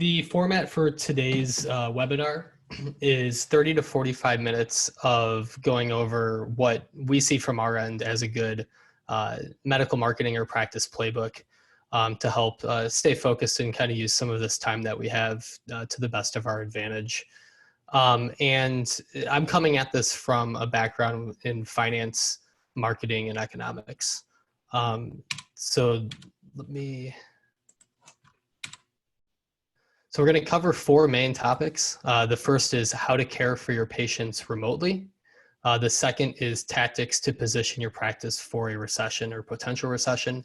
The format for today's webinar is 30 to 45 minutes of going over what we see from our end as a good medical marketing or practice playbook to help stay focused and kind of use some of this time that we have to the best of our advantage. And I'm coming at this from a background in finance, marketing, and economics. So we're going to cover four main topics. The first is how to care for your patients remotely. The second is tactics to position your practice for a recession or potential recession.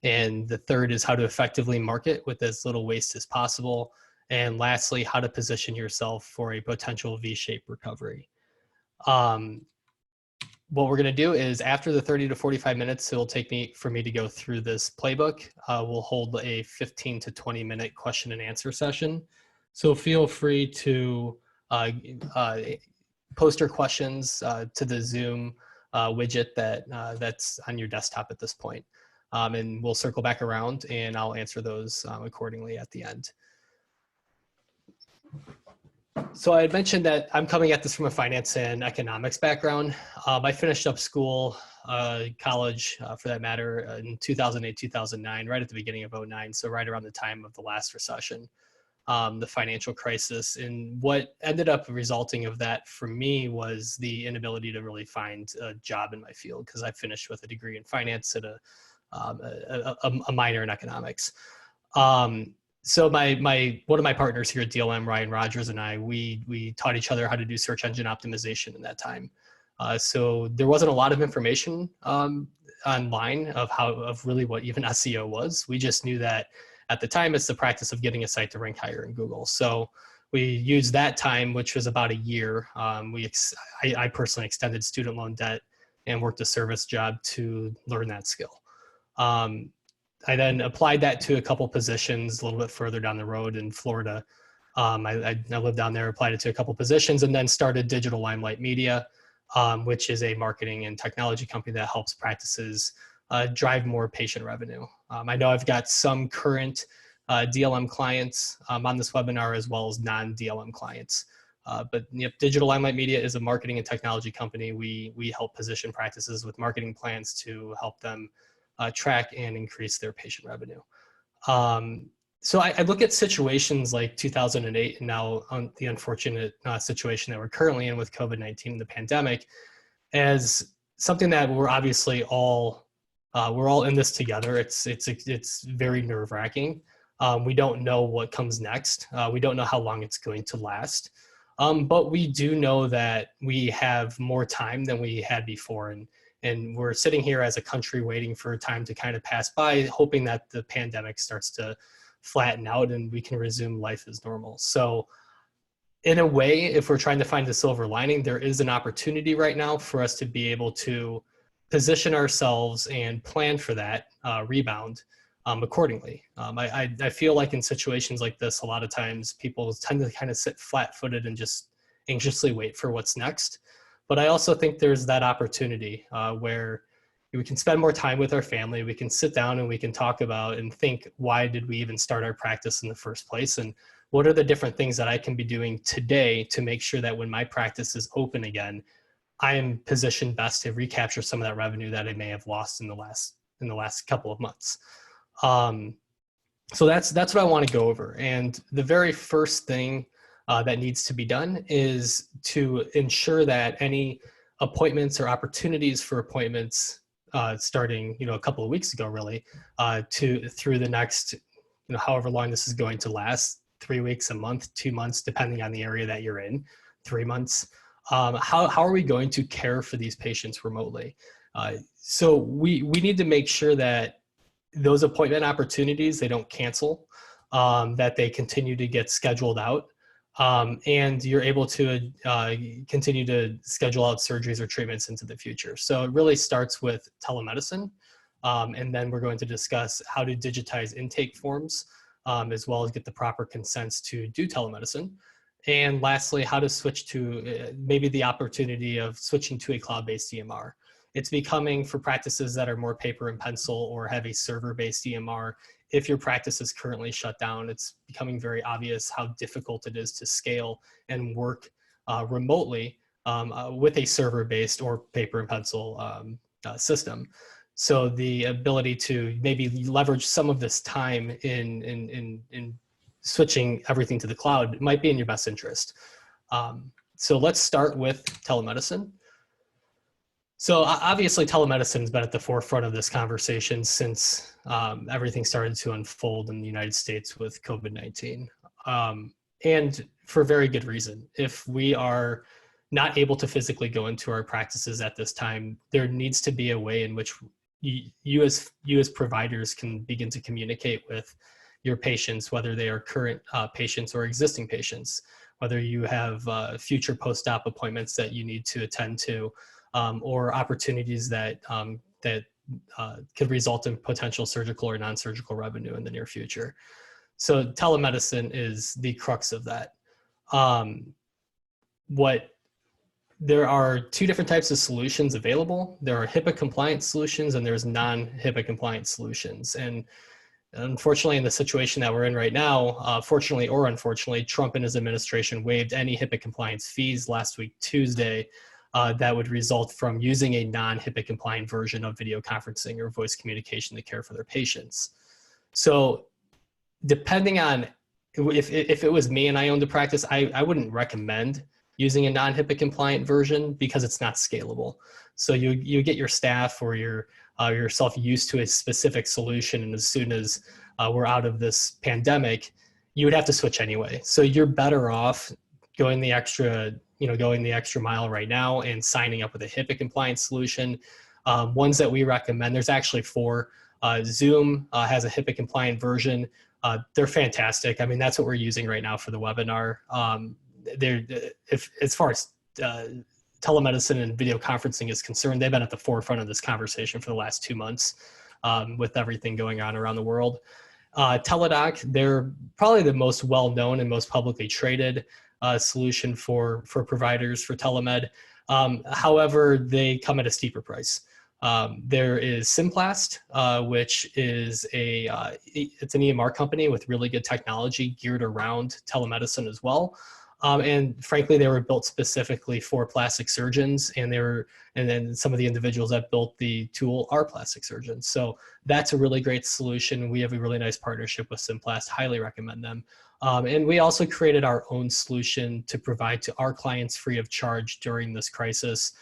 And the third is how to effectively market with as little waste as possible. And lastly, how to position yourself for a potential V-shaped recovery. What we're going to do is after the 30 to 45 minutes, it'll take for me to go through this playbook. We'll hold a 15 to 20 minute question and answer session. So feel free to post your questions to the Zoom widget that's on your desktop at this point. And we'll circle back around and I'll answer those accordingly at the end. So I had mentioned that I'm coming at this from a finance and economics background. I finished up school, college for that matter, in 2008, 2009, right at the beginning of 2009. So right around the time of the last recession, the financial crisis. And what ended up resulting of that for me was the inability to really find a job in my field because I finished with a degree in finance and a minor in economics. So one of my partners here at DLM, Ryan Rogers, and I, we taught each other how to do search engine optimization in that time. So there wasn't a lot of information online of really what even SEO was. We just knew that at the time it's the practice of getting a site to rank higher in Google. So we used that time, which was about a year. I personally extended student loan debt and worked a service job to learn that skill. I then applied that to a couple positions a little bit further down the road in Florida. I lived down there, applied it to a couple positions, and then started Digital Limelight Media, which is a marketing and technology company that helps practices drive more patient revenue. I know I've got some current DLM clients on this webinar as well as non-DLM clients. But yep, Digital Limelight Media is a marketing and technology company. We help position practices with marketing plans to help them track and increase their patient revenue. So I look at situations like 2008 and now the unfortunate situation that we're currently in with COVID-19 and the pandemic as something that we're obviously all in this together. It's very nerve-wracking. We don't know what comes next. We don't know how long it's going to last. But we do know that we have more time than we had before. And we're sitting here as a country waiting for time to kind of pass by, hoping that the pandemic starts to flatten out and we can resume life as normal. So in a way, if we're trying to find the silver lining, there is an opportunity right now for us to be able to position ourselves and plan for that rebound accordingly. I feel like in situations like this, a lot of times people tend to kind of sit flat-footed and just anxiously wait for what's next. But I also think there's that opportunity where we can spend more time with our family. We can sit down and we can talk about and think, why did we even start our practice in the first place? And what are the different things that I can be doing today to make sure that when my practice is open again, I am positioned best to recapture some of that revenue that I may have lost in the last couple of months. So that's what I want to go over. And the very first thing that needs to be done is to ensure that any appointments or opportunities for appointments starting a couple of weeks ago really through the next however long this is going to last, 3 weeks, a month, 2 months, depending on the area that you're in, 3 months. How are we going to care for these patients remotely? So we need to make sure that those appointment opportunities, they don't cancel, that they continue to get scheduled out. And you're able to continue to schedule out surgeries or treatments into the future. So it really starts with telemedicine. And then we're going to discuss how to digitize intake forms, as well as get the proper consents to do telemedicine. And lastly, how to switch to maybe the opportunity of switching to a cloud-based EMR. It's becoming, for practices that are more paper and pencil or have a server-based EMR, if your practice is currently shut down, it's becoming very obvious how difficult it is to scale and work remotely with a server-based or paper and pencil system. So the ability to maybe leverage some of this time in switching everything to the cloud might be in your best interest. So let's start with telemedicine. So obviously telemedicine has been at the forefront of this conversation since everything started to unfold in the United States with COVID-19. And for very good reason. If we are not able to physically go into our practices at this time, there needs to be a way in which you as providers can begin to communicate with your patients, whether they are current patients or existing patients, whether you have future post-op appointments that you need to attend to, or opportunities that could result in potential surgical or non-surgical revenue in the near future. So telemedicine is the crux of that. There are two different types of solutions available. There are HIPAA compliant solutions and there's non-HIPAA compliant solutions. And unfortunately, in the situation that we're in right now, fortunately or unfortunately, Trump and his administration waived any HIPAA compliance fees last week, Tuesday, that would result from using a non-HIPAA compliant version of video conferencing or voice communication to care for their patients. So depending on, if it was me and I owned a practice, I wouldn't recommend using a non-HIPAA compliant version because it's not scalable. So you get your staff or yourself used to a specific solution, and as soon as we're out of this pandemic, you would have to switch anyway. So you're better off going the extra mile right now and signing up with a HIPAA compliant solution. Ones that we recommend, there's actually 4. Zoom has a HIPAA compliant version. They're fantastic. I mean, that's what we're using right now for the webinar. As far as telemedicine and video conferencing is concerned, they've been at the forefront of this conversation for the last 2 months with everything going on around the world. Teladoc, they're probably the most well-known and most publicly traded solution for providers for telemed. However, they come at a steeper price. There is Simplast, which is it's an EMR company with really good technology geared around telemedicine as well. And frankly, they were built specifically for plastic surgeons, and then some of the individuals that built the tool are plastic surgeons. So that's a really great solution. We have a really nice partnership with Simplast, highly recommend them. And we also created our own solution to provide to our clients free of charge during this crisis.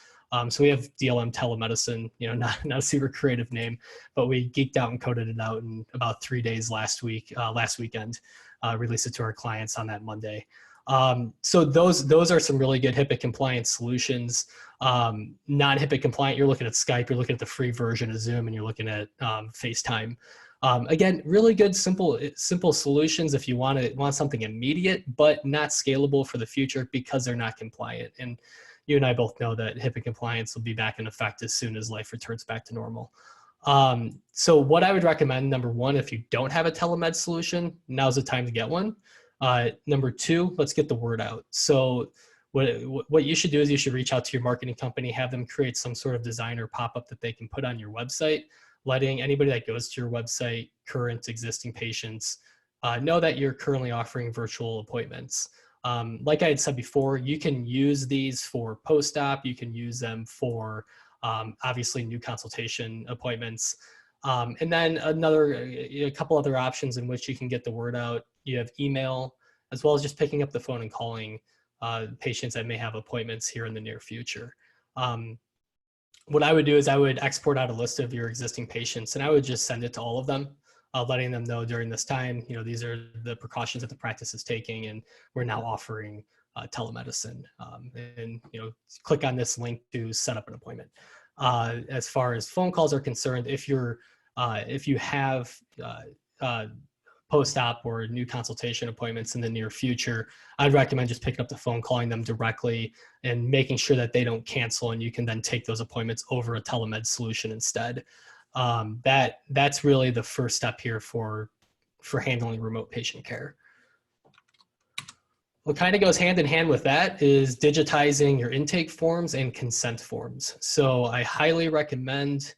So we have DLM Telemedicine, not a super creative name, but we geeked out and coded it out in about 3 days last weekend, released it to our clients on that Monday. So those are some really good HIPAA compliant solutions. Non-HIPAA compliant, you're looking at Skype, you're looking at the free version of Zoom, and you're looking at FaceTime. Again, really good, simple solutions if you want something immediate, but not scalable for the future because they're not compliant. And you and I both know that HIPAA compliance will be back in effect as soon as life returns back to normal. So what I would recommend, number one, if you don't have a telemed solution, now's the time to get one. Number two, let's get the word out. So what you should do is you should reach out to your marketing company, have them create some sort of design or pop-up that they can put on your website, letting anybody that goes to your website, current, existing patients, know that you're currently offering virtual appointments. Like I had said before, you can use these for post-op, you can use them for obviously new consultation appointments. And then a couple other options in which you can get the word out. You have email, as well as just picking up the phone and calling patients that may have appointments here in the near future. What I would do is I would export out a list of your existing patients, and I would just send it to all of them, letting them know during this time, these are the precautions that the practice is taking, and we're now offering telemedicine. And click on this link to set up an appointment. As far as phone calls are concerned, if you have post-op or new consultation appointments in the near future, I'd recommend just picking up the phone, calling them directly, and making sure that they don't cancel, and you can then take those appointments over a telemed solution instead. That's really the first step here for handling remote patient care. What kind of goes hand in hand with that is digitizing your intake forms and consent forms. So I highly recommend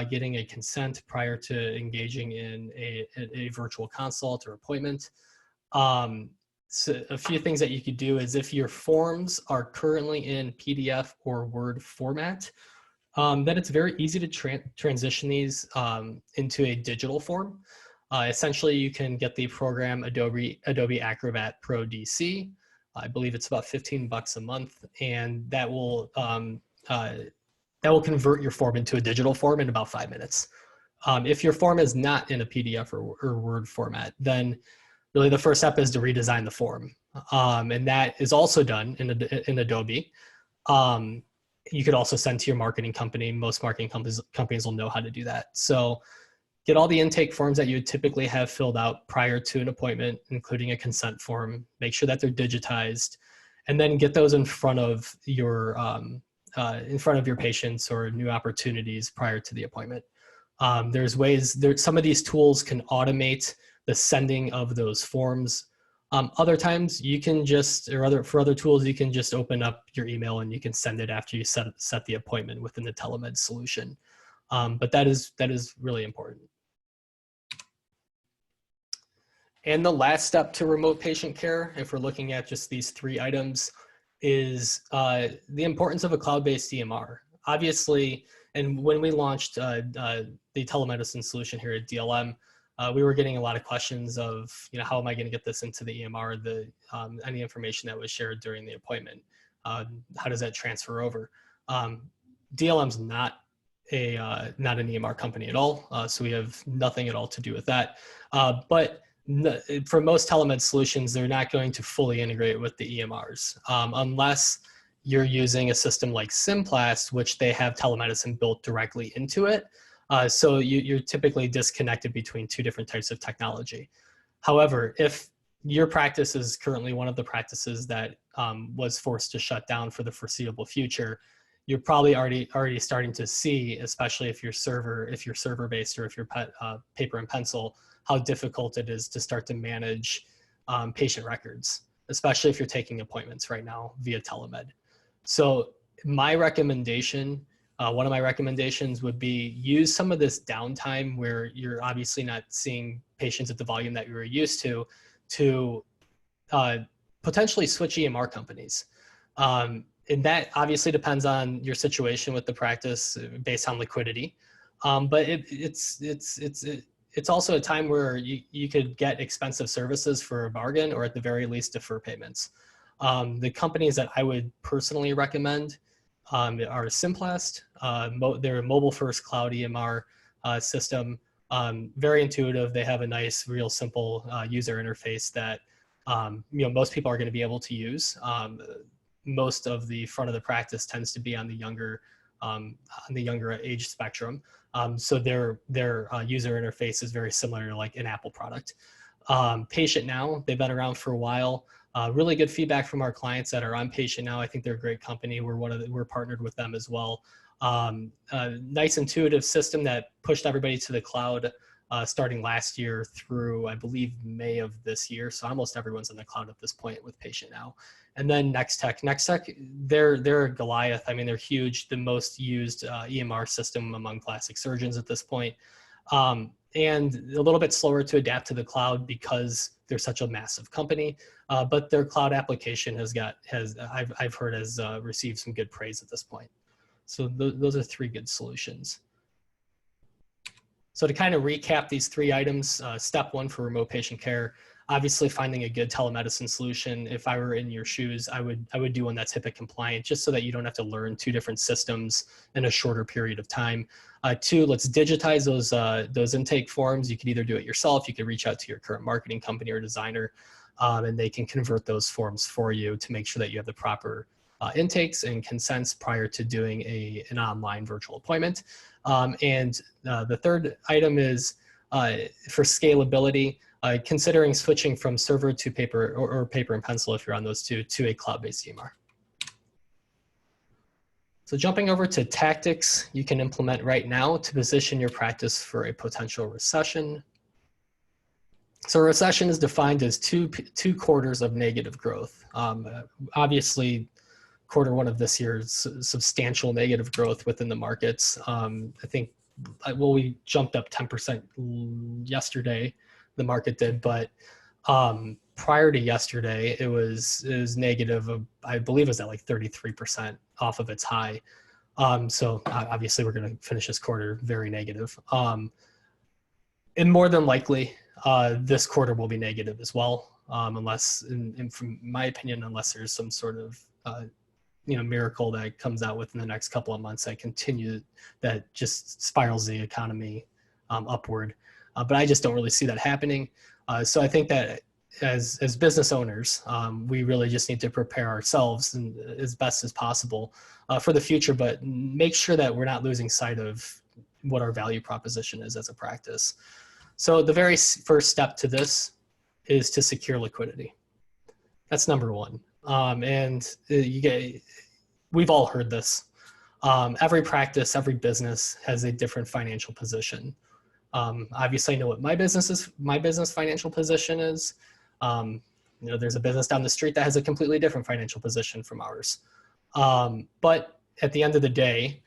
getting a consent prior to engaging in a virtual consult or appointment. So a few things that you could do is if your forms are currently in PDF or Word format, then it's very easy to transition these into a digital form. Essentially, you can get the program Adobe Acrobat Pro DC. I believe it's about 15 bucks a month, and that will convert your form into a digital form in about 5 minutes. If your form is not in a PDF or Word format, then really the first step is to redesign the form. And that is also done in Adobe. You could also send to your marketing company. Most marketing companies will know how to do that. So get all the intake forms that you would typically have filled out prior to an appointment, including a consent form. Make sure that they're digitized, and then get those in front of your patients or new opportunities prior to the appointment. There's ways, some of these tools can automate the sending of those forms. Other times you can just, for other tools, you can just open up your email and you can send it after you set the appointment within the Telemed solution. But that is really important. And the last step to remote patient care, if we're looking at just these 3 items, is the importance of a cloud-based EMR. Obviously, and when we launched the telemedicine solution here at DLM, we were getting a lot of questions of, how am I going to get this into the EMR, any information that was shared during the appointment? How does that transfer over? DLM's not an EMR company at all, so we have nothing at all to do with that. But for most telemed solutions, they're not going to fully integrate with the EMRs unless you're using a system like Simplast, which they have telemedicine built directly into it. So you're typically disconnected between 2 different types of technology. However, if your practice is currently one of the practices that was forced to shut down for the foreseeable future, you're probably already starting to see, especially if you're server-based or if you're paper and pencil, how difficult it is to start to manage patient records, especially if you're taking appointments right now via telemed. So my recommendation, one of my recommendations would be use some of this downtime where you're obviously not seeing patients at the volume that you were used to potentially switch EMR companies. And that obviously depends on your situation with the practice based on liquidity. But it's also a time where you could get expensive services for a bargain, or at the very least defer payments. The companies that I would personally recommend are Simplast. They're a mobile-first cloud EMR system. Very intuitive. They have a nice, real simple user interface that most people are going to be able to use. Most of the front of the practice tends to be on the younger age spectrum. So their user interface is very similar to like an Apple product. Patient Now, they've been around for a while. Really good feedback from our clients that are on Patient Now. I think they're a great company. We're partnered with them as well. Nice intuitive system that pushed everybody to the cloud starting last year through, I believe, May of this year. So almost everyone's in the cloud at this point with Patient Now. And then Nextech, they're a Goliath. I mean, they're huge, the most used EMR system among plastic surgeons at this point. And a little bit slower to adapt to the cloud because they're such a massive company. But their cloud application I've heard has received some good praise at this point. So those are 3 good solutions. So to kind of recap these 3 items, step 1 for remote patient care, obviously finding a good telemedicine solution. If I were in your shoes, I would do one that's HIPAA compliant, just so that you don't have to learn 2 different systems in a shorter period of time. 2, let's digitize those intake forms. You could either do it yourself, you could reach out to your current marketing company or designer, and they can convert those forms for you to make sure that you have the proper intakes and consents prior to doing an online virtual appointment. And the 3rd item is for scalability, considering switching from server to paper or paper and pencil, if you're on those 2, to a cloud-based EMR. So jumping over to tactics you can implement right now to position your practice for a potential recession. So a recession is defined as two quarters of negative growth. Obviously, quarter 1 of this year is substantial negative growth within the markets. I think well, we jumped up 10% yesterday, the market did, but prior to yesterday, it was negative. I believe it was at like 33% off of its high. So obviously we're going to finish this quarter very negative. And more than likely, this quarter will be negative as well, unless, from my opinion, unless there's some sort of miracle that comes out within the next couple of months that just spirals the economy upward. But I just don't really see that happening. So I think that as business owners, we really just need to prepare ourselves as best as possible for the future, but make sure that we're not losing sight of what our value proposition is as a practice. So the very first step to this is to secure liquidity. That's number one. We've all heard this. Every practice, every business has a different financial position. Obviously I know what my business financial position is. There's a business down the street that has a completely different financial position from ours. But at the end of the day,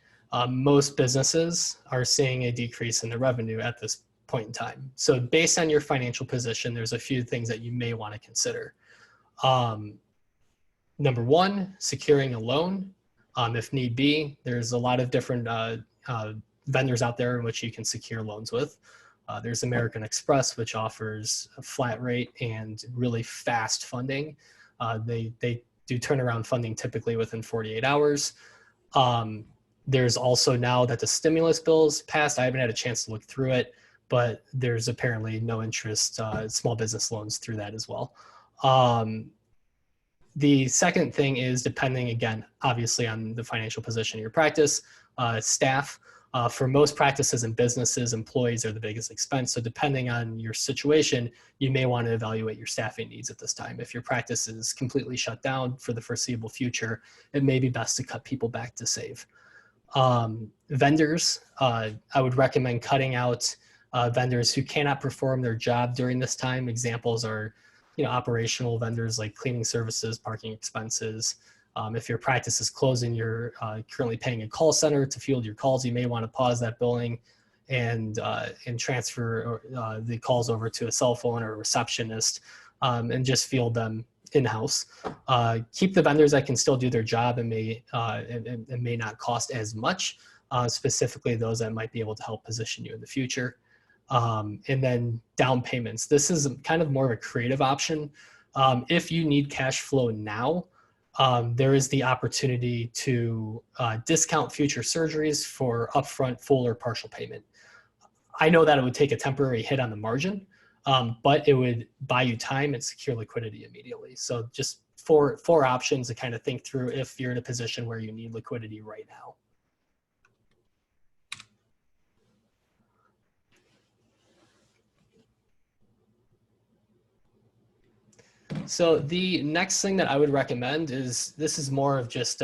most businesses are seeing a decrease in their revenue at this point in time. So based on your financial position, there's a few things that you may want to consider. Number one, securing a loan. If need be, there's a lot of different vendors out there in which you can secure loans with. There's American Express, which offers a flat rate and really fast funding. They do turnaround funding typically within 48 hours. There's also, now that the stimulus bill's passed, I haven't had a chance to look through it, but there's apparently no interest small business loans through that as well. The second thing is, depending, again, obviously on the financial position of your practice, staff. For most practices and businesses, employees are the biggest expense. So depending on your situation, you may want to evaluate your staffing needs at this time. If your practice is completely shut down for the foreseeable future, it may be best to cut people back to save. Vendors, I would recommend cutting out vendors who cannot perform their job during this time. Examples are, operational vendors like cleaning services, parking expenses. If your practice is closed and you're currently paying a call center to field your calls, you may want to pause that billing and transfer the calls over to a cell phone or a receptionist and just field them in-house. Keep the vendors that can still do their job and may not cost as much, specifically those that might be able to help position you in the future. And then down payments. This is kind of more of a creative option. If you need cash flow now, there is the opportunity to discount future surgeries for upfront full or partial payment. I know that it would take a temporary hit on the margin, but it would buy you time and secure liquidity immediately. So just four options to kind of think through if you're in a position where you need liquidity right now. So the next thing that I would recommend is, this is more of just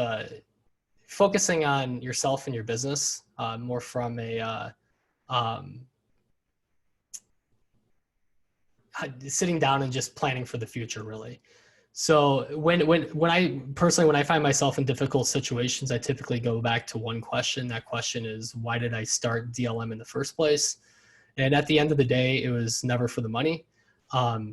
focusing on yourself and your business, more from a sitting down and just planning for the future, really. So when I find myself in difficult situations, I typically go back to one question. That question is, why did I start DLM in the first place? And at the end of the day, it was never for the money.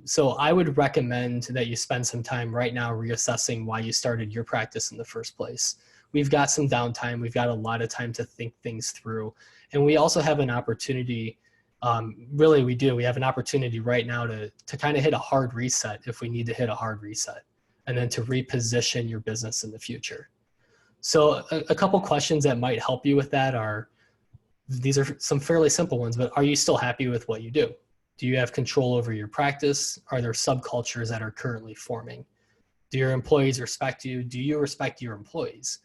So I would recommend that you spend some time right now reassessing why you started your practice in the first place. We've got some downtime. We've got a lot of time to think things through. And we also have an opportunity, really we do. We have an opportunity right now to kind of hit a hard reset if we need to hit a hard reset, and then to reposition your business in the future. So a couple questions that might help you with that are, these are some fairly simple ones, but are you still happy with what you do? Do you have control over your practice? Are there subcultures that are currently forming? Do your employees respect you? Do you respect your employees?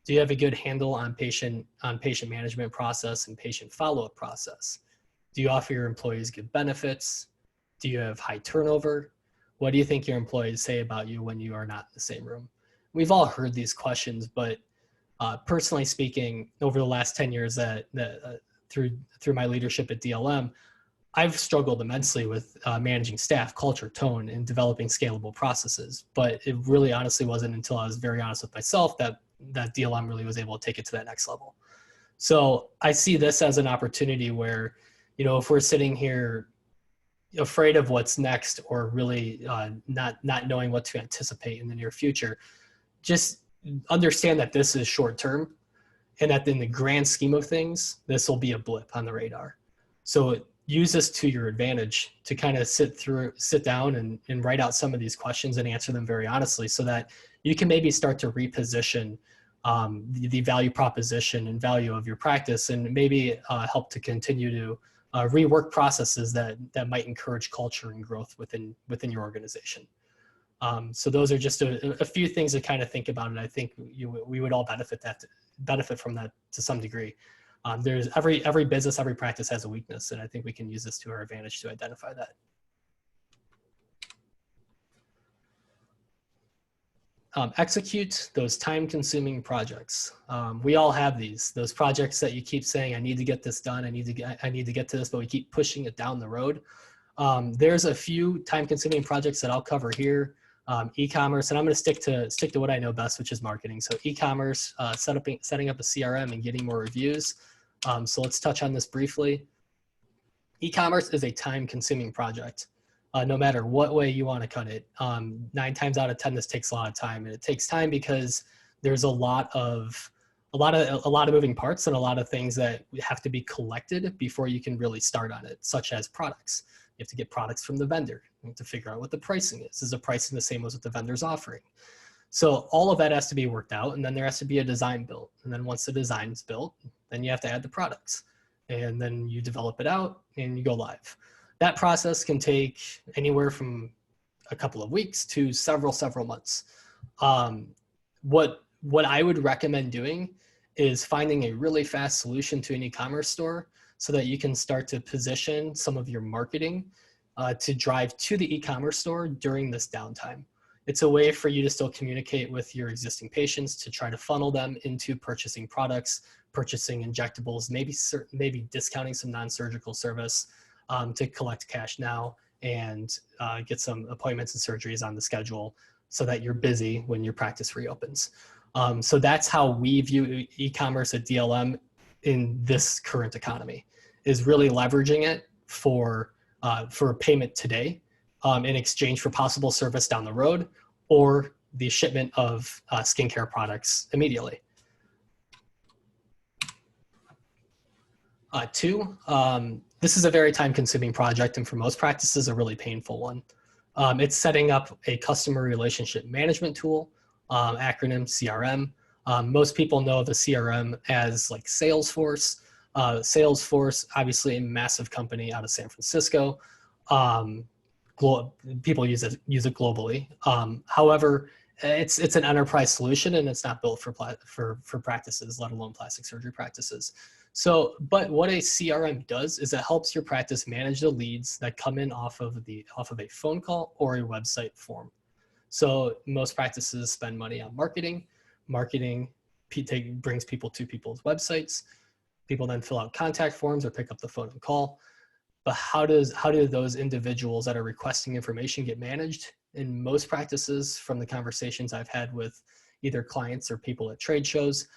Do you have a good handle on patient management process and patient follow-up process? Do you offer your employees good benefits? Do you have high turnover? What do you think your employees say about you when you are not in the same room? We've all heard these questions, but personally speaking, over the last 10 years through my leadership at DLM, I've struggled immensely with managing staff, culture, tone, and developing scalable processes. But it really honestly wasn't until I was very honest with myself that DLM really was able to take it to that next level. So I see this as an opportunity where, if we're sitting here afraid of what's next, or really not knowing what to anticipate in the near future, just understand that this is short term, and that in the grand scheme of things, this will be a blip on the radar. So use this to your advantage to kind of sit down and write out some of these questions and answer them very honestly, so that you can maybe start to reposition the value proposition and value of your practice, and maybe help to continue to rework processes that might encourage culture and growth within your organization. So those are just a few things to kind of think about, and I think we would all benefit from that to some degree. There's every business, every practice has a weakness, and I think we can use this to our advantage to identify that. Execute those time-consuming projects. We all have those projects that you keep saying, I need to get this done, I need to get to this, but we keep pushing it down the road. There's a few time-consuming projects that I'll cover here. E-commerce, and I'm going to stick to what I know best, which is marketing. So e-commerce, setting up a CRM and getting more reviews. So let's touch on this briefly. E-commerce is a time-consuming project. No matter what way you want to cut it. 9 times out of 10, this takes a lot of time, and it takes time because there's a lot of moving parts and a lot of things that have to be collected before you can really start on it, such as products. You have to get products from the vendor. You have to figure out what the pricing is. Is the pricing the same as what the vendor's offering? So all of that has to be worked out, and then there has to be a design built. And then once the design is built, then you have to add the products, and then you develop it out and you go live. That process can take anywhere from a couple of weeks to several months. What I would recommend doing is finding a really fast solution to an e-commerce store, so that you can start to position some of your marketing to drive to the e-commerce store during this downtime. It's a way for you to still communicate with your existing patients, to try to funnel them into purchasing products, purchasing injectables, maybe discounting some non-surgical service, to collect cash now and get some appointments and surgeries on the schedule, so that you're busy when your practice reopens. So that's how we view e-commerce at DLM in this current economy, is really leveraging it for payment today, in exchange for possible service down the road, or the shipment of skincare products immediately. 2, this is a very time-consuming project, and for most practices, a really painful one. It's setting up a customer relationship management tool, acronym CRM. Most people know of a CRM as like Salesforce. Salesforce, obviously a massive company out of San Francisco. People use it globally. However, it's an enterprise solution, and it's not built for practices, let alone plastic surgery practices. So, but what a CRM does is it helps your practice manage the leads that come in off of a phone call or a website form. So most practices spend money on marketing. Marketing brings people to people's websites. People then fill out contact forms or pick up the phone and call. But how do those individuals that are requesting information get managed? In most practices, from the conversations I've had with either clients or people at trade shows,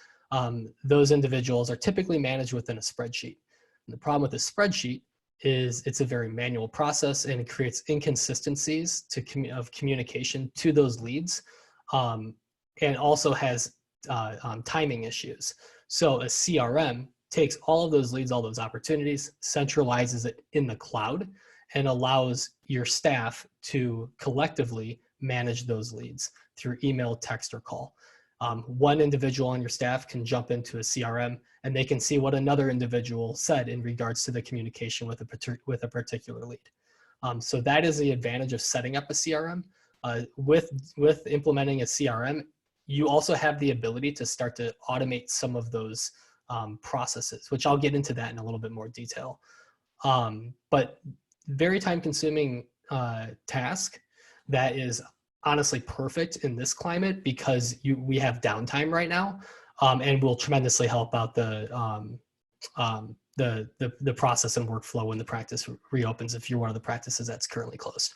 those individuals are typically managed within a spreadsheet. And the problem with the spreadsheet is it's a very manual process, and it creates inconsistencies of communication to those leads, and also has timing issues. So a CRM takes all of those leads, all those opportunities, centralizes it in the cloud, and allows your staff to collectively manage those leads through email, text, or call. One individual on your staff can jump into a CRM, and they can see what another individual said in regards to the communication with a particular lead. So that is the advantage of setting up a CRM. With implementing a CRM, you also have the ability to start to automate some of those processes, which I'll get into that in a little bit more detail. But very time-consuming task that is honestly perfect in this climate, because we have downtime right now, and will tremendously help out the process and workflow when the practice reopens, if you're one of the practices that's currently closed.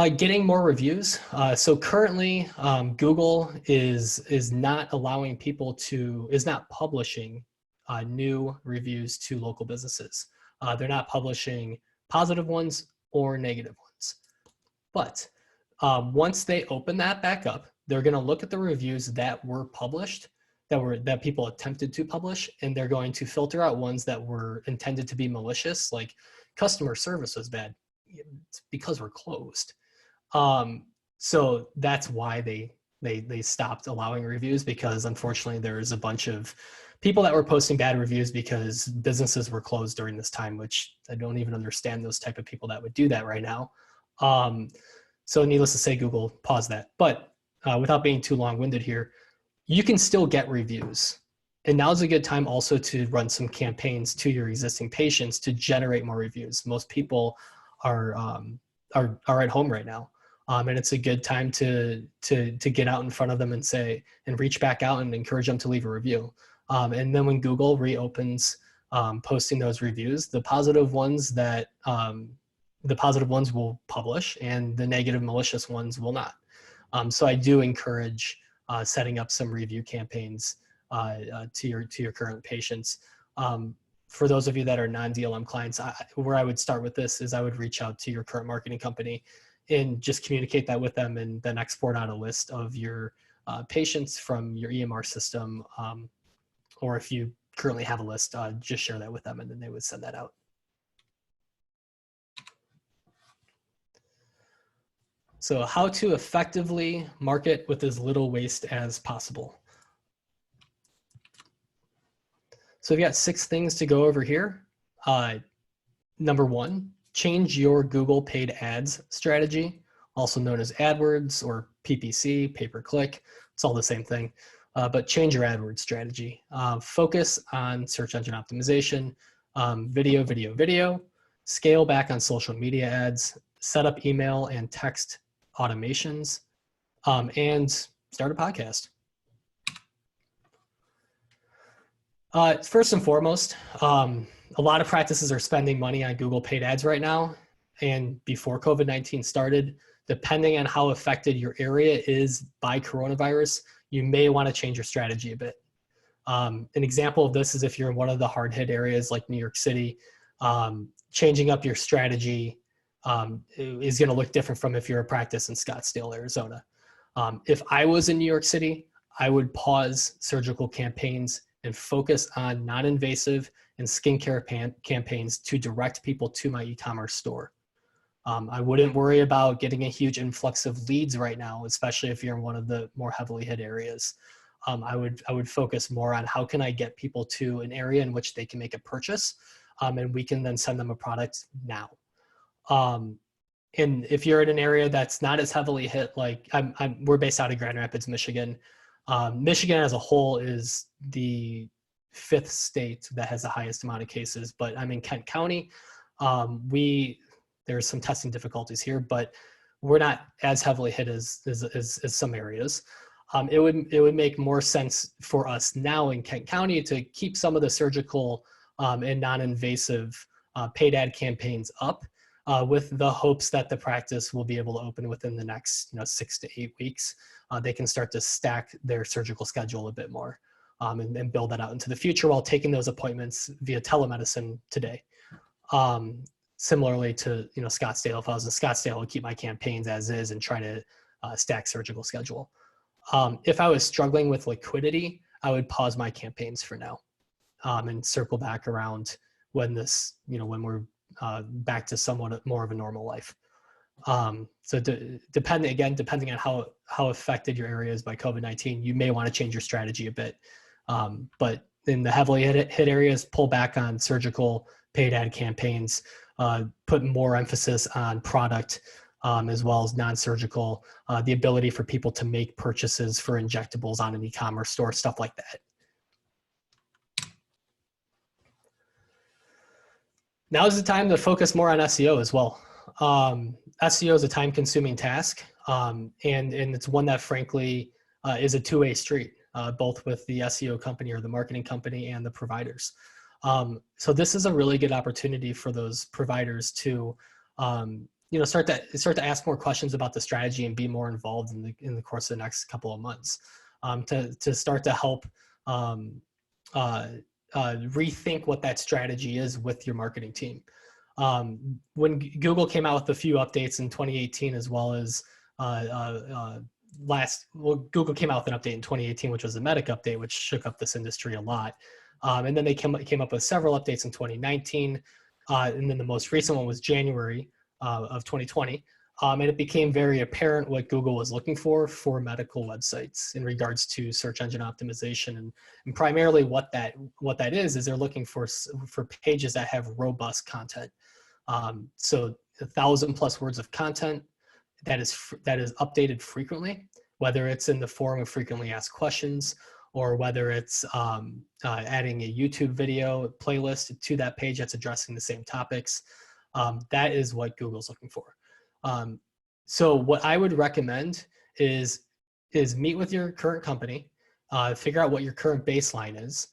Getting more reviews. So currently, Google is not allowing people is not publishing new reviews to local businesses. They're not publishing positive ones or negative ones. But once they open that back up, they're going to look at the reviews that were published, that people attempted to publish, and they're going to filter out ones that were intended to be malicious, like customer service was bad. It's because we're closed. So that's why they stopped allowing reviews, because unfortunately there's a bunch of people that were posting bad reviews because businesses were closed during this time, which I don't even understand those type of people that would do that right now. So needless to say, Google paused that. But without being too long-winded here, you can still get reviews. And now's a good time also to run some campaigns to your existing patients to generate more reviews. Most people are at home right now. And it's a good time to get out in front of them and reach back out and encourage them to leave a review. And then when Google reopens posting those reviews, the positive ones will publish and the negative malicious ones will not. So I do encourage setting up some review campaigns to your current patients. For those of you that are non-DLM clients, where I would start with this is I would reach out to your current marketing company and just communicate that with them, and then export out a list of your patients from your EMR system. Or if you currently have a list, just share that with them and then they would send that out. So how to effectively market with as little waste as possible. So we've got 6 things to go over here. Number 1, change your Google paid ads strategy, also known as AdWords or PPC, pay-per-click. It's all the same thing, but change your AdWords strategy. Focus on search engine optimization, video, scale back on social media ads, set up email and text automations, and start a podcast. First and foremost, a lot of practices are spending money on Google paid ads right now. And before COVID-19 started, depending on how affected your area is by coronavirus, you may want to change your strategy a bit. An example of this is if you're in one of the hard hit areas like New York City, changing up your strategy is going to look different from if you're a practice in Scottsdale, Arizona. If I was in New York City, I would pause surgical campaigns and focus on non-invasive and skincare campaigns to direct people to my e-commerce store. I wouldn't worry about getting a huge influx of leads right now, especially if you're in one of the more heavily hit areas. I would focus more on how can I get people to an area in which they can make a purchase, and we can then send them a product now. And if you're in an area that's not as heavily hit, like we're based out of Grand Rapids, Michigan. Michigan as a whole is the 5th state that has the highest amount of cases, but I'm in Kent County. There's some testing difficulties here, but we're not as heavily hit as some areas. It would make more sense for us now in Kent County to keep some of the surgical and non-invasive paid ad campaigns up, with the hopes that the practice will be able to open within the next 6 to 8 weeks. They can start to stack their surgical schedule a bit more and build that out into the future while taking those appointments via telemedicine today. Similarly to Scottsdale, if I was in Scottsdale, I would keep my campaigns as is and try to stack surgical schedule. If I was struggling with liquidity, I would pause my campaigns for now and circle back around when when we're back to somewhat more of a normal life. So depending on how affected your area is by COVID-19, you may want to change your strategy a bit. But in the heavily hit areas, pull back on surgical paid ad campaigns, put more emphasis on product, as well as non-surgical, the ability for people to make purchases for injectables on an e-commerce store, stuff like that. Now is the time to focus more on SEO as well. SEO is a time-consuming task, and it's one that frankly is a two-way street, both with the SEO company or the marketing company and the providers. So this is a really good opportunity for those providers to start to ask more questions about the strategy and be more involved in the course of the next couple of months, to start to help rethink what that strategy is with your marketing team. When Google came out with a few updates in 2018, as well as Google came out with an update in 2018, which was a Medic update, which shook up this industry a lot. And then they came up with several updates in 2019. And then the most recent one was January of 2020. And it became very apparent what Google was looking for medical websites in regards to search engine optimization. And primarily what that is they're looking for pages that have robust content. So 1,000+ words of content that is updated frequently, whether it's in the form of frequently asked questions, or whether it's adding a YouTube video playlist to that page that's addressing the same topics. That is what Google's looking for. So what I would recommend is meet with your current company, figure out what your current baseline is.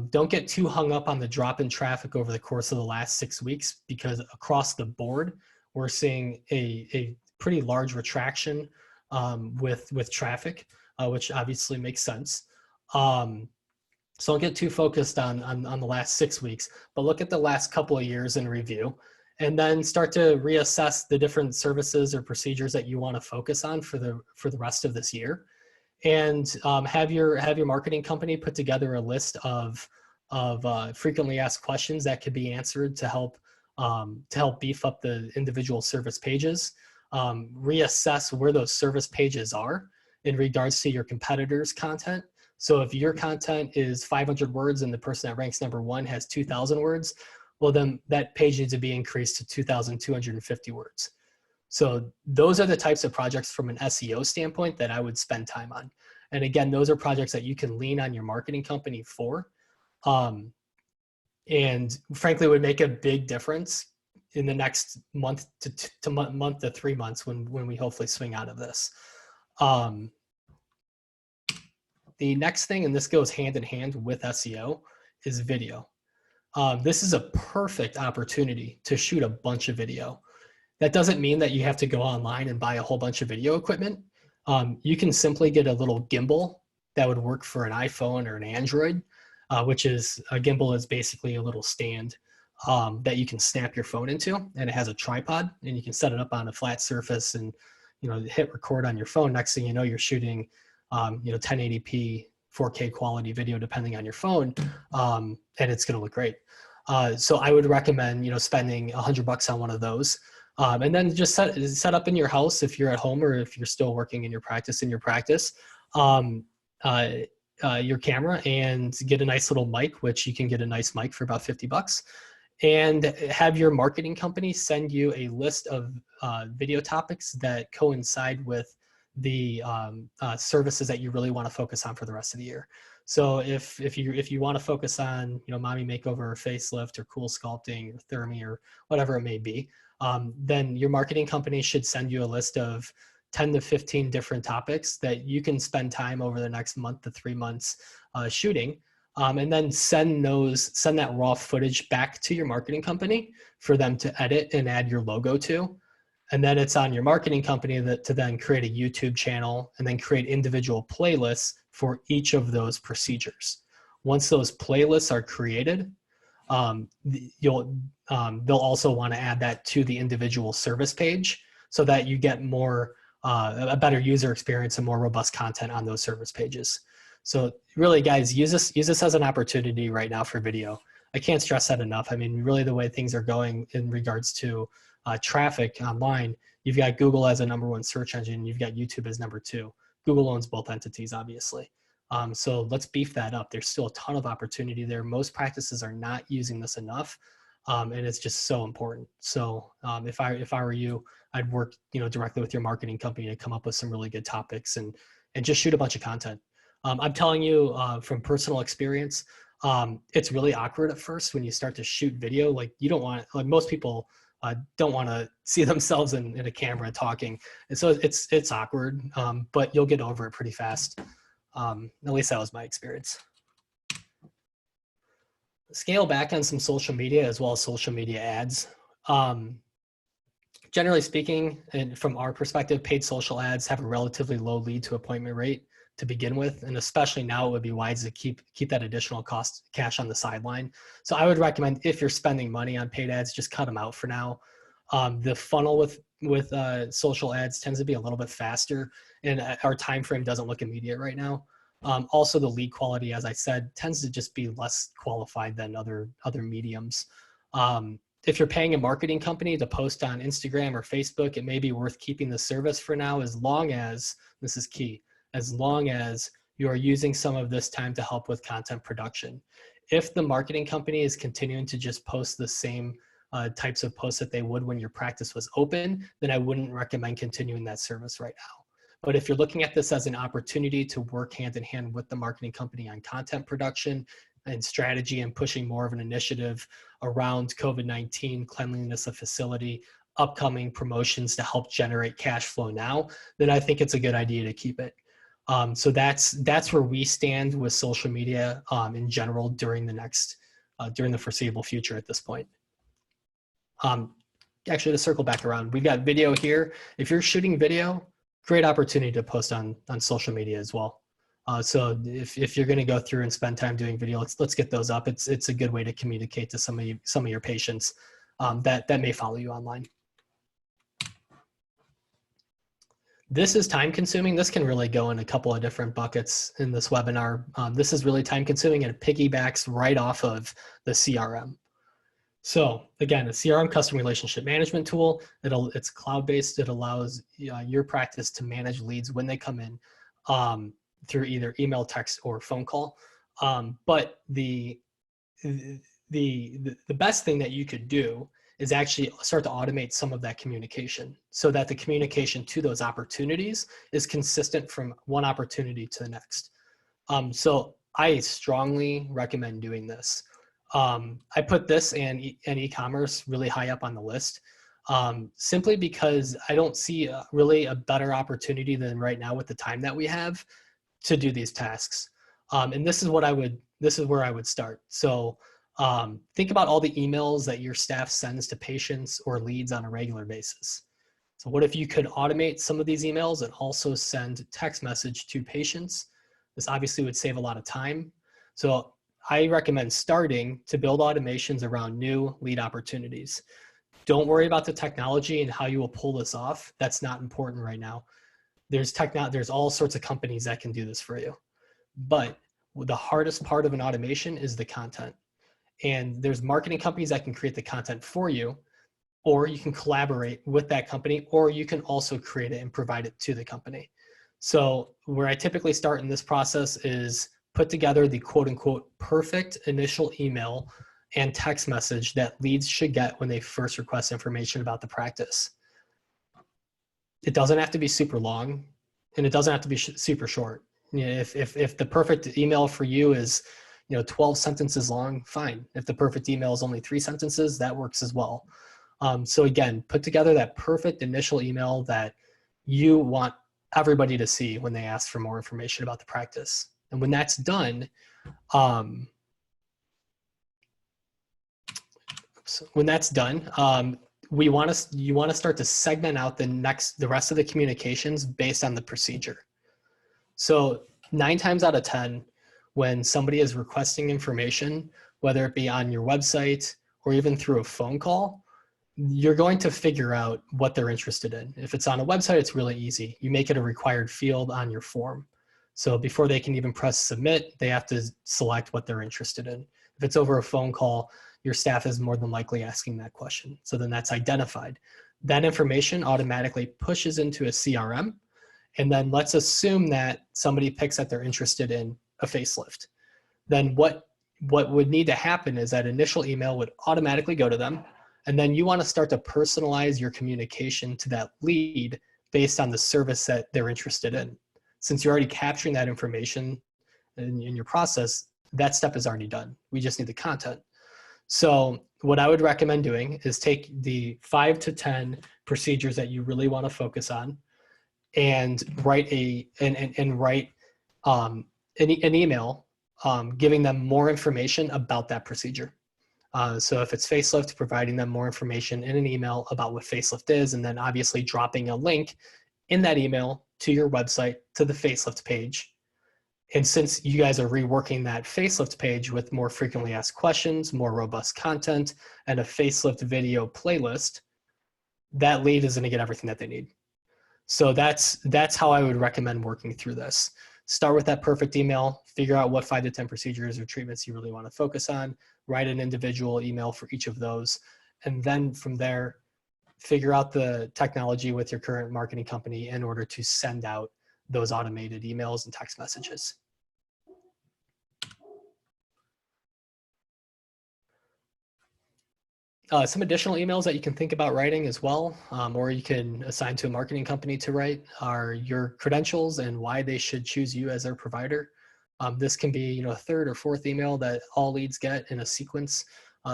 Don't get too hung up on the drop in traffic over the course of the last 6 weeks, because across the board, we're seeing a pretty large retraction with traffic, which obviously makes sense. So don't get too focused on the last 6 weeks, but look at the last couple of years in review, and then start to reassess the different services or procedures that you want to focus on for the rest of this year. And have your marketing company put together a list of frequently asked questions that could be answered to help beef up the individual service pages. Reassess where those service pages are in regards to your competitors' content. So if your content is 500 words and the person that ranks #1 has 2,000 words, well, then that page needs to be increased to 2,250 words. So those are the types of projects from an SEO standpoint that I would spend time on. And again, those are projects that you can lean on your marketing company for. And frankly, would make a big difference in the next month to 3 months when we hopefully swing out of this. The next thing, and this goes hand in hand with SEO, is video. This is a perfect opportunity to shoot a bunch of video. That doesn't mean that you have to go online and buy a whole bunch of video equipment. You can simply get a little gimbal that would work for an iPhone or an Android, which is a gimbal is basically a little stand that you can snap your phone into, and it has a tripod, and you can set it up on a flat surface and hit record on your phone. Next thing you know, you're shooting 1080p 4K quality video depending on your phone, and it's going to look great. So I would recommend spending $100 on one of those, and then just set up in your house if you're at home, or if you're still working in your practice, your camera, and get a nice little mic, which you can get a nice mic for about $50, and have your marketing company send you a list of video topics that coincide with the services that you really want to focus on for the rest of the year. So if you want to focus on mommy makeover, or facelift, or cool sculpting, or thermy, or whatever it may be, then your marketing company should send you a list of 10 to 15 different topics that you can spend time over the next month to 3 months shooting, and then send that raw footage back to your marketing company for them to edit and add your logo to. And then it's on your marketing company to then create a YouTube channel and then create individual playlists for each of those procedures. Once those playlists are created, they'll also want to add that to the individual service page so that you get a better user experience and more robust content on those service pages. So really, guys, use this as an opportunity right now for video. I can't stress that enough. I mean, really, the way things are going in regards to traffic online, you've got Google as a #1 search engine, you've got YouTube as #2. Google owns both entities, obviously. So let's beef that up. There's still a ton of opportunity there. Most practices are not using this enough, and it's just so important. So if I were you, I'd work directly with your marketing company to come up with some really good topics and just shoot a bunch of content. I'm telling you from personal experience, it's really awkward at first when you start to shoot video. Like most people don't want to see themselves in a camera talking, and so it's awkward, but you'll get over it pretty fast. At least that was my experience. Scale back on some social media as well as social media ads. Generally speaking, and from our perspective, paid social ads have a relatively low lead to appointment rate to begin with, and especially now it would be wise to keep that additional cost cash on the sideline. So I would recommend, if you're spending money on paid ads, just cut them out for now. The funnel with social ads tends to be a little bit faster, and our time frame doesn't look immediate right now. Also, the lead quality, as I said, tends to just be less qualified than other mediums. If you're paying a marketing company to post on Instagram or Facebook, it may be worth keeping the service for now, as long as, this is key, as long as you are using some of this time to help with content production. If the marketing company is continuing to just post the same types of posts that they would when your practice was open, then I wouldn't recommend continuing that service right now. But if you're looking at this as an opportunity to work hand in hand with the marketing company on content production and strategy, and pushing more of an initiative around COVID-19, cleanliness of facility, upcoming promotions to help generate cash flow now, then I think it's a good idea to keep it. So that's where we stand with social media in general during the foreseeable future at this point. Actually, to circle back around, we've got video here. If you're shooting video, great opportunity to post on social media as well. So if you're going to go through and spend time doing video, let's get those up. It's a good way to communicate to some of your patients that may follow you online. This is time consuming. This can really go in a couple of different buckets in this webinar. This is really time consuming, and it piggybacks right off of the CRM. So again, a CRM, customer relationship management tool, it's cloud-based. It allows your practice to manage leads when they come in through either email, text, or phone call. But the best thing that you could do is actually start to automate some of that communication, so that the communication to those opportunities is consistent from one opportunity to the next. So I strongly recommend doing this. I put this and e-commerce really high up on the list, simply because I don't see really a better opportunity than right now with the time that we have to do these tasks. And this is where I would start. So think about all the emails that your staff sends to patients or leads on a regular basis. So what if you could automate some of these emails and also send text message to patients? This obviously would save a lot of time. So I recommend starting to build automations around new lead opportunities. Don't worry about the technology and how you will pull this off. That's not important right now. There's all sorts of companies that can do this for you. But the hardest part of an automation is the content. And there's marketing companies that can create the content for you, or you can collaborate with that company, or you can also create it and provide it to the company. So where I typically start in this process is put together the quote unquote perfect initial email and text message that leads should get when they first request information about the practice. It doesn't have to be super long, and it doesn't have to be super short. You know, if the perfect email for you is 12 sentences long, fine. If the perfect email is only 3 sentences, that works as well. So again, put together that perfect initial email that you want everybody to see when they ask for more information about the practice. And when that's done, you want to start to segment out the rest of the communications based on the procedure. So 9 times out of 10, when somebody is requesting information, whether it be on your website or even through a phone call, you're going to figure out what they're interested in. If it's on a website, it's really easy. You make it a required field on your form. So before they can even press submit, they have to select what they're interested in. If it's over a phone call, your staff is more than likely asking that question. So then that's identified. That information automatically pushes into a CRM. And then let's assume that somebody picks that they're interested in a facelift. Then what would need to happen is that initial email would automatically go to them. And then you want to start to personalize your communication to that lead based on the service that they're interested in. Since you're already capturing that information in your process, that step is already done. We just need the content. So what I would recommend doing is take the 5 to 10 procedures that you really want to focus on and write an email giving them more information about that procedure. So if it's facelift, providing them more information in an email about what facelift is, and then obviously dropping a link in that email to your website, to the facelift page. And since you guys are reworking that facelift page with more frequently asked questions, more robust content, and a facelift video playlist, that lead is going to get everything that they need. So that's how I would recommend working through this. Start with that perfect email, figure out what 5 to 10 procedures or treatments you really want to focus on, write an individual email for each of those, and then from there, figure out the technology with your current marketing company in order to send out those automated emails and text messages. Some additional emails that you can think about writing as well, or you can assign to a marketing company to write, are your credentials and why they should choose you as their provider. This can be, a third or fourth email that all leads get in a sequence.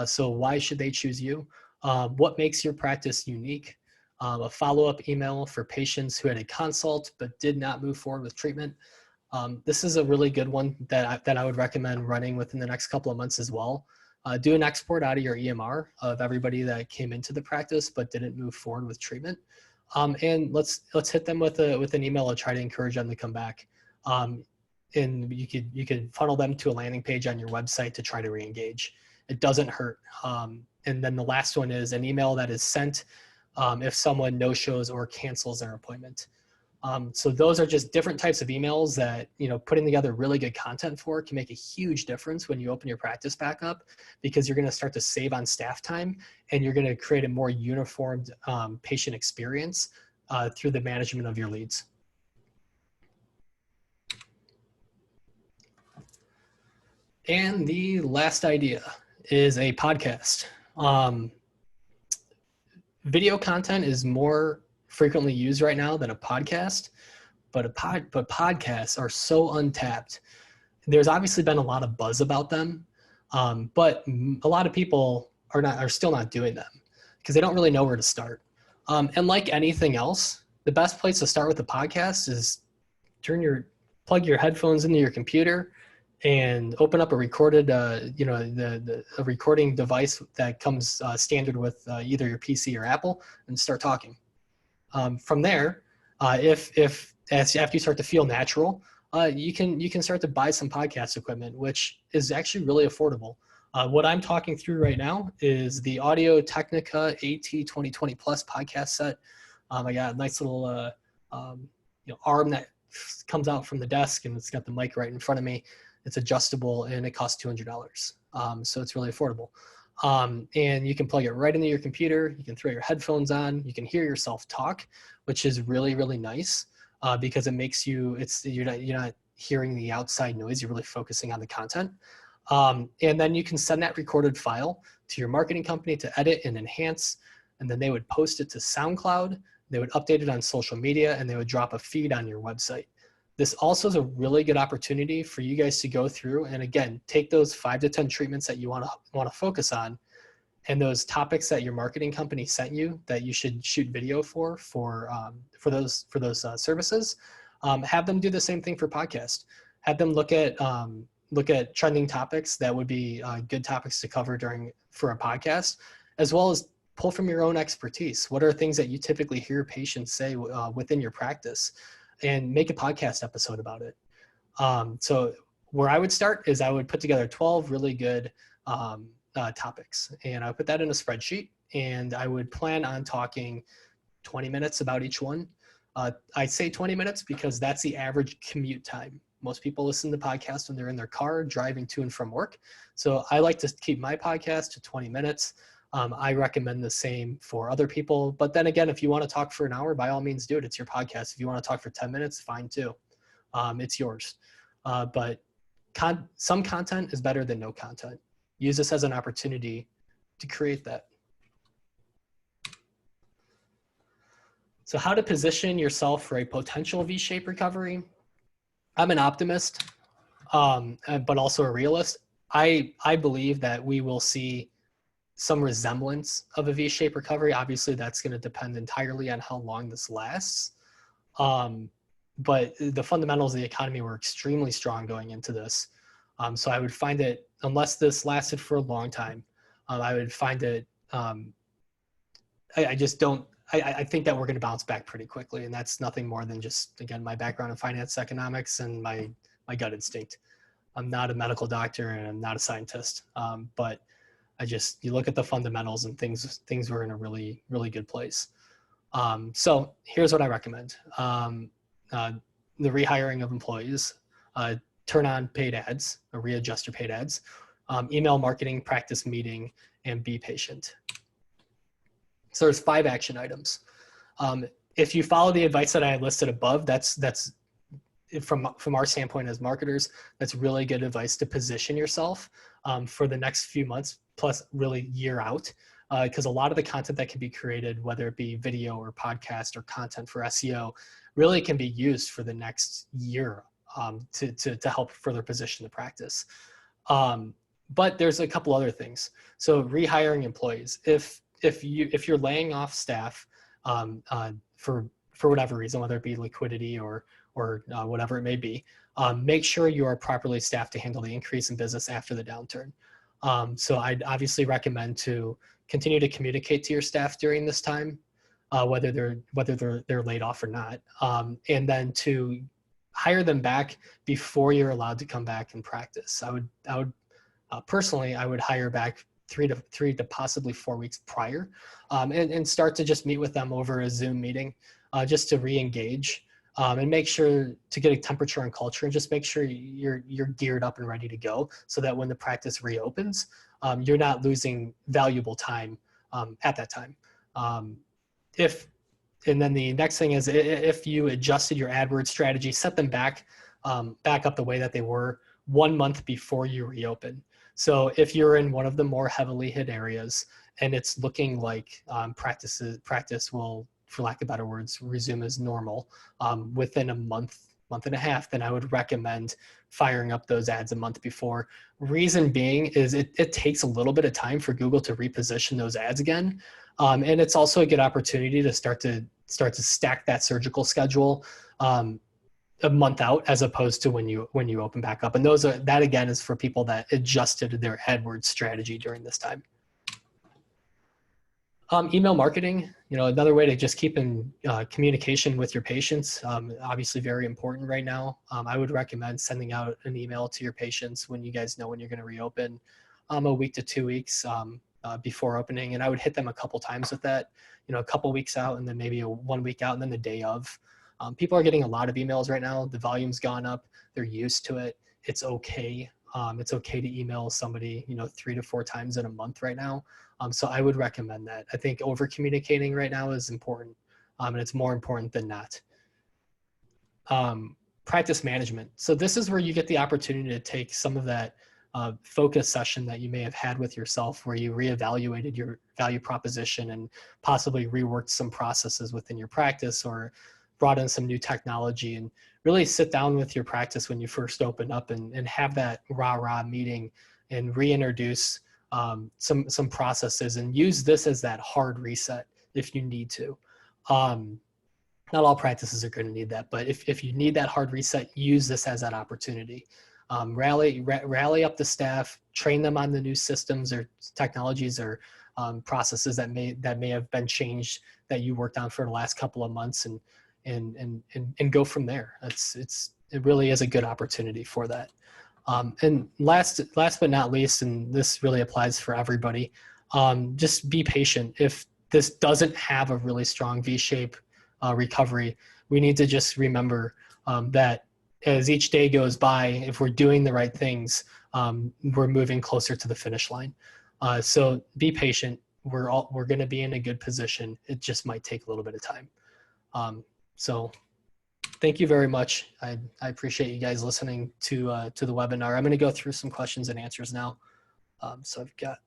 So why should they choose you? What makes your practice unique? A follow-up email for patients who had a consult but did not move forward with treatment. This is a really good one that I would recommend running within the next couple of months as well. Do an export out of your EMR of everybody that came into the practice but didn't move forward with treatment, and let's hit them with an email to try to encourage them to come back. And you could funnel them to a landing page on your website to try to re-engage. It doesn't hurt. And then the last one is an email that is sent if someone no-shows or cancels their appointment. So those are just different types of emails that, putting together really good content for can make a huge difference when you open your practice back up, because you're going to start to save on staff time and you're going to create a more uniformed patient experience through the management of your leads. And the last idea is a podcast. Video content is more frequently used right now than a podcast, but podcasts are so untapped. There's obviously been a lot of buzz about them, but a lot of people are still not doing them because they don't really know where to start. And like anything else, the best place to start with a podcast is plug your headphones into your computer and open up a recorded, a recording device that comes standard with either your PC or Apple, and start talking. From there, after you start to feel natural, you can start to buy some podcast equipment, which is actually really affordable. What I'm talking through right now is the Audio Technica AT2020 Plus podcast set. I got a nice little arm that comes out from the desk, and it's got the mic right in front of me. It's adjustable, and it costs $200. So it's really affordable. And you can plug it right into your computer. You can throw your headphones on. You can hear yourself talk, which is really, really nice because it makes you're not hearing the outside noise. You're really focusing on the content. And then you can send that recorded file to your marketing company to edit and enhance, and then they would post it to SoundCloud. They would update it on social media, and they would drop a feed on your website. This also is a really good opportunity for you guys to go through and, again, take those 5 to 10 treatments that you want to focus on, and those topics that your marketing company sent you that you should shoot video for those services. Have them do the same thing for podcast. Have them look at trending topics that would be good topics to cover for a podcast, as well as pull from your own expertise. What are things that you typically hear patients say within your practice? And make a podcast episode about it. So where I would start is I would put together 12 really good topics, and I would put that in a spreadsheet, and I would plan on talking 20 minutes about each one. I say 20 minutes because that's the average commute time. Most people listen to podcasts when they're in their car driving to and from work. So I like to keep my podcast to 20 minutes. I recommend the same for other people. But then again, if you want to talk for an hour, by all means do it. It's your podcast. If you want to talk for 10 minutes, fine too. It's yours. But some content is better than no content. Use this as an opportunity to create that. So how to position yourself for a potential V-shaped recovery. I'm an optimist, but also a realist. I believe that we will see some resemblance of a V-shaped recovery. Obviously, that's going to depend entirely on how long this lasts. But the fundamentals of the economy were extremely strong going into this. So I would find that unless this lasted for a long time, I would find it, I just don't, I think that we're going to bounce back pretty quickly. And that's nothing more than just, again, my background in finance economics and my gut instinct. I'm not a medical doctor and I'm not a scientist, but you look at the fundamentals and things were in a really, really good place. So here's what I recommend. The rehiring of employees, turn on paid ads, or readjust your paid ads, email marketing, practice meeting, and be patient. So there's 5 action items. If you follow the advice that I listed above, that's from our standpoint as marketers, that's really good advice to position yourself for the next few months, plus really year out. Because a lot of the content that can be created, whether it be video or podcast or content for SEO, really can be used for the next year to help further position the practice. But there's a couple other things. So rehiring employees. If you're laying off staff for whatever reason, whether it be liquidity or whatever it may be, make sure you are properly staffed to handle the increase in business after the downturn. So I'd obviously recommend to continue to communicate to your staff during this time, whether they're laid off or not, and then to hire them back before you're allowed to come back and practice. I would personally, I would hire back 3 to possibly 4 weeks prior, and start to just meet with them over a Zoom meeting, just to re-engage. And make sure to get a temperature and culture, and just make sure you're geared up and ready to go, so that when the practice reopens, you're not losing valuable time at that time. And then the next thing is, if you adjusted your AdWords strategy, set them back up the way that they were 1 month before you reopen. So if you're in one of the more heavily hit areas and it's looking like practice will, for lack of better words, resume as normal within a month and a half, then I would recommend firing up those ads a month before. Reason being is it takes a little bit of time for Google to reposition those ads again. And it's also a good opportunity to start to stack that surgical schedule a month out, as opposed to when you open back up. And that again is for people that adjusted their AdWords strategy during this time. Email marketing, another way to just keep in communication with your patients, obviously very important right now. I would recommend sending out an email to your patients when you guys know when you're going to reopen, a week to 2 weeks before opening. And I would hit them a couple times with that, a couple weeks out, and then maybe 1 week out, and then the day of. People are getting a lot of emails right now. The volume's gone up. They're used to it. It's okay. It's okay to email somebody, 3 to 4 times in a month right now. So I would recommend that. I think over communicating right now is important, and it's more important than not. Practice management. So this is where you get the opportunity to take some of that focus session that you may have had with yourself, where you reevaluated your value proposition and possibly reworked some processes within your practice, or brought in some new technology, and really sit down with your practice when you first open up and have that rah-rah meeting and reintroduce some processes, and use this as that hard reset if you need to. Not all practices are going to need that, but if you need that hard reset, use this as that opportunity. Rally up the staff, train them on the new systems or technologies or processes that may have been changed that you worked on for the last couple of months, and go from there. It really is a good opportunity for that. And last but not least, and this really applies for everybody, just be patient. If this doesn't have a really strong V-shape recovery, we need to just remember that as each day goes by, if we're doing the right things, we're moving closer to the finish line. So be patient. We're going to be in a good position. It just might take a little bit of time. So thank you very much. I appreciate you guys listening to the webinar. I'm going to go through some questions and answers now. So I've got